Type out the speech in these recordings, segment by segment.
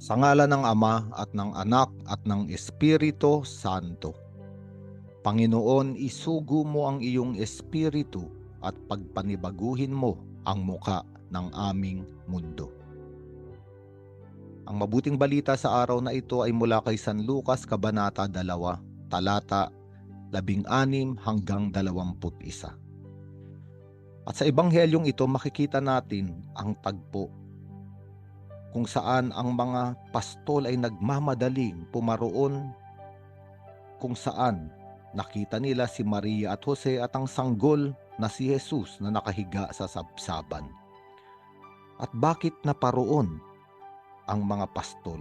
Sa ngalan ng Ama at ng Anak at ng Espiritu Santo. Panginoon, isugo mo ang iyong espiritu at pagpanibaguhin mo ang muka ng aming mundo. Ang mabuting balita sa araw na ito ay mula kay San Lucas, Kabanata 2, talata 16 hanggang 21. At sa ebanghelyong ito makikita natin ang tagpo kung saan ang mga pastol ay nagmamadaling pumaroon kung saan nakita nila si Maria at Jose at ang sanggol na si Jesus na nakahiga sa sabsaban. At bakit naparoon ang mga pastol?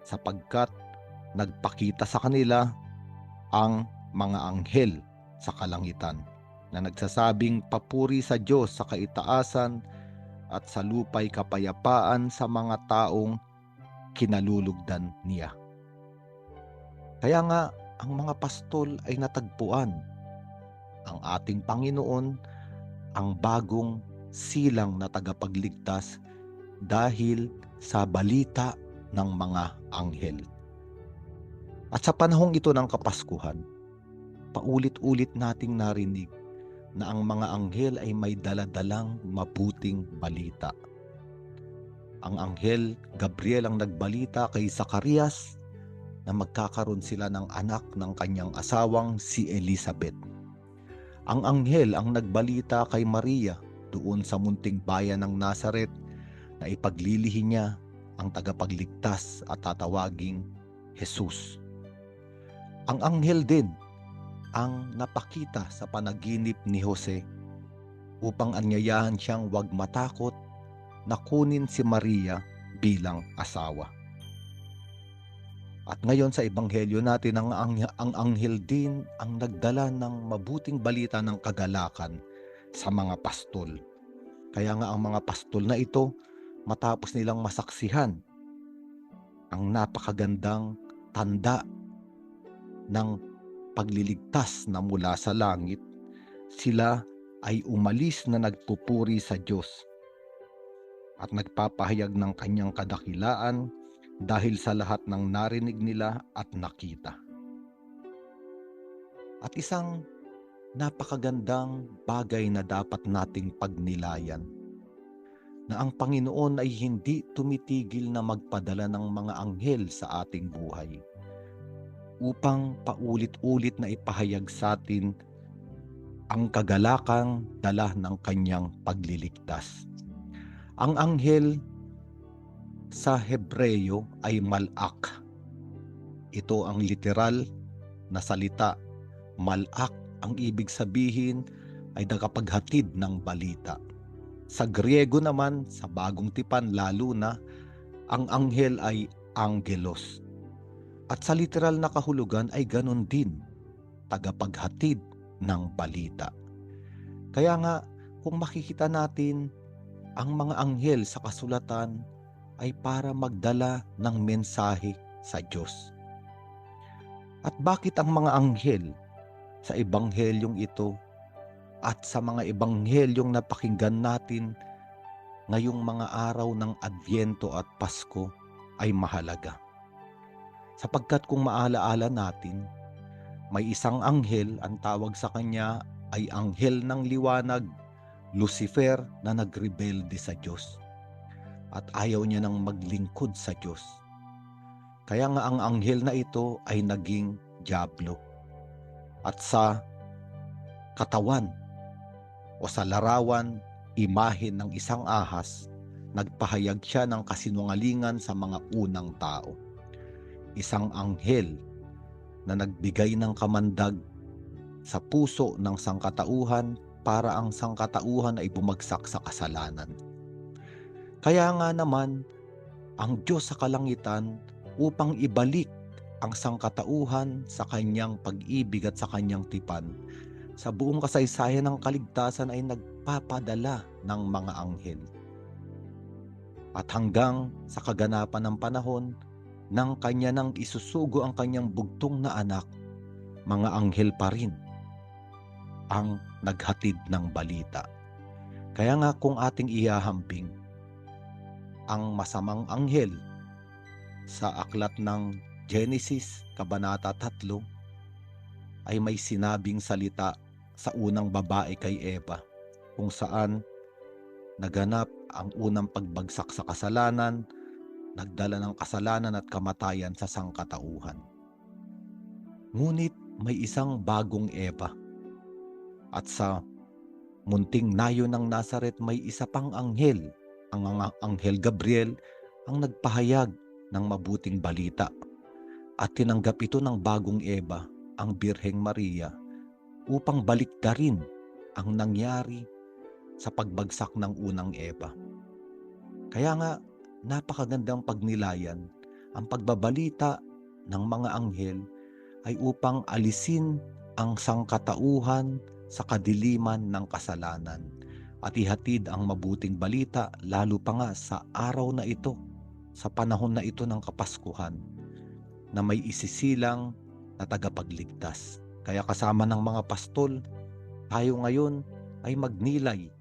Sapagkat nagpakita sa kanila ang mga anghel sa kalangitan na nagsasabing papuri sa Diyos sa kaitaasan at sa lupa'y kapayapaan sa mga taong kinalulugdan niya. Kaya nga, ang mga pastol ay natagpuan ang ating Panginoon, ang bagong silang na tagapagligtas dahil sa balita ng mga anghel. At sa panahong ito ng Kapaskuhan, paulit-ulit nating narinig na ang mga anghel ay may daladalang mabuting balita. Ang anghel Gabriel ang nagbalita kay Zacarias na magkakaroon sila ng anak ng kanyang asawang si Elizabeth. Ang anghel ang nagbalita kay Maria doon sa munting bayan ng Nazaret na ipaglilihi niya ang tagapagligtas at tatawaging Jesus. Ang anghel din ang napakita sa panaginip ni Jose upang anyayahan siyang huwag matakot na kunin si Maria bilang asawa. At ngayon sa ebanghelyo natin, ang anghel din ang nagdala ng mabuting balita ng kagalakan sa mga pastol. Kaya nga ang mga pastol na ito, matapos nilang masaksihan ang napakagandang tanda ng pagliligtas na mula sa langit, sila ay umalis na nagpupuri sa Diyos at nagpapahayag ng kanyang kadakilaan dahil sa lahat ng narinig nila at nakita. At isang napakagandang bagay na dapat nating pagnilayan, na ang Panginoon ay hindi tumitigil na magpadala ng mga anghel sa ating buhay upang paulit-ulit na ipahayag sa atin ang kagalakang dala ng kanyang pagliligtas. Ang anghel sa Hebreyo ay malak. Ito ang literal na salita. Malak ang ibig sabihin ay nakapaghatid ng balita. Sa Griego naman, sa Bagong Tipan lalo na, ang anghel ay angelos. At sa literal na kahulugan ay ganon din, tagapaghatid ng balita. Kaya nga, kung makikita natin, ang mga anghel sa kasulatan ay para magdala ng mensahe sa Diyos. At bakit ang mga anghel sa ebanghelyong ito at sa mga ebanghelyong napakinggan natin ngayong mga araw ng Adbyento at Pasko ay mahalaga? Sapagkat kung maalaala natin, may isang anghel, ang tawag sa kanya ay anghel ng liwanag, Lucifer, na nagrebelde sa Diyos at ayaw niya nang maglingkod sa Diyos. Kaya nga ang anghel na ito ay naging dyablo. At sa katawan o sa larawan, imahe ng isang ahas, nagpahayag siya ng kasinungalingan sa mga unang tao. Isang anghel na nagbigay ng kamandag sa puso ng sangkatauhan para ang sangkatauhan ay bumagsak sa kasalanan. Kaya nga naman, ang Diyos sa kalangitan upang ibalik ang sangkatauhan sa kanyang pag-ibig at sa kanyang tipan, sa buong kasaysayan ng kaligtasan ay nagpapadala ng mga anghel. At hanggang sa kaganapan ng panahon, nang kanya nang isusugo ang kanyang bugtong na anak, mga anghel pa rin ang naghatid ng balita. Kaya nga kung ating ihahambing ang masamang anghel sa aklat ng Genesis, Kabanata 3, ay may sinabing salita sa unang babae kay Eva, kung saan naganap ang unang pagbagsak sa kasalanan, nagdala ng kasalanan at kamatayan sa sangkatauhan. Ngunit may isang bagong Eva, at sa munting nayon ng Nazaret may isa pang anghel, ang Anghel Gabriel, ang nagpahayag ng mabuting balita, at tinanggap ito ng bagong Eva, ang Birheng Maria, upang baliktarin ang nangyari sa pagbagsak ng unang Eva. Kaya nga, napakagandang pagnilayan ang pagbabalita ng mga anghel ay upang alisin ang sangkatauhan sa kadiliman ng kasalanan at ihatid ang mabuting balita, lalo pa nga sa araw na ito, sa panahon na ito ng Kapaskuhan, na may isisilang na tagapagligtas. Kaya kasama ng mga pastol, tayo ngayon ay magnilay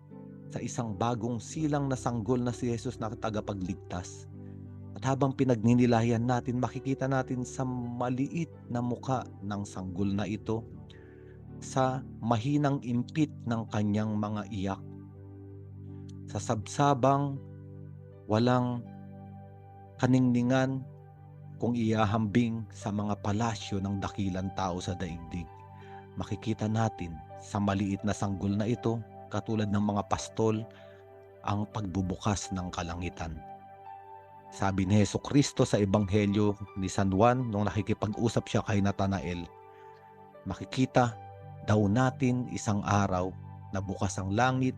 sa isang bagong silang na sanggol na si Jesus na tagapagligtas. At habang pinagninilayan natin, makikita natin sa maliit na muka ng sanggol na ito, sa mahinang impit ng kanyang mga iyak, sa sabsabang walang kaningningan kung iahambing sa mga palasyo ng dakilang tao sa daigdig, makikita natin sa maliit na sanggol na ito, katulad ng mga pastol, ang pagbubukas ng kalangitan. Sabi ni Jesucristo sa Ebanghelyo ni San Juan nung nakikipag-usap siya kay Natanael, makikita daw natin isang araw na bukas ang langit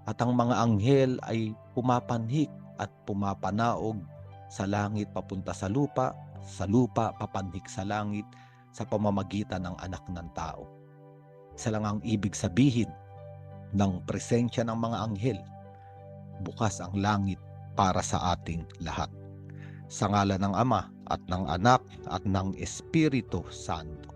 at ang mga anghel ay pumapanhik at pumapanaog sa langit papunta sa lupa papanhik sa langit sa pamamagitan ng anak ng tao. Isa lang ang ibig sabihin ng presensya ng mga anghel: bukas ang langit para sa ating lahat. Sa ngalan ng Ama at ng Anak at ng Espiritu Santo.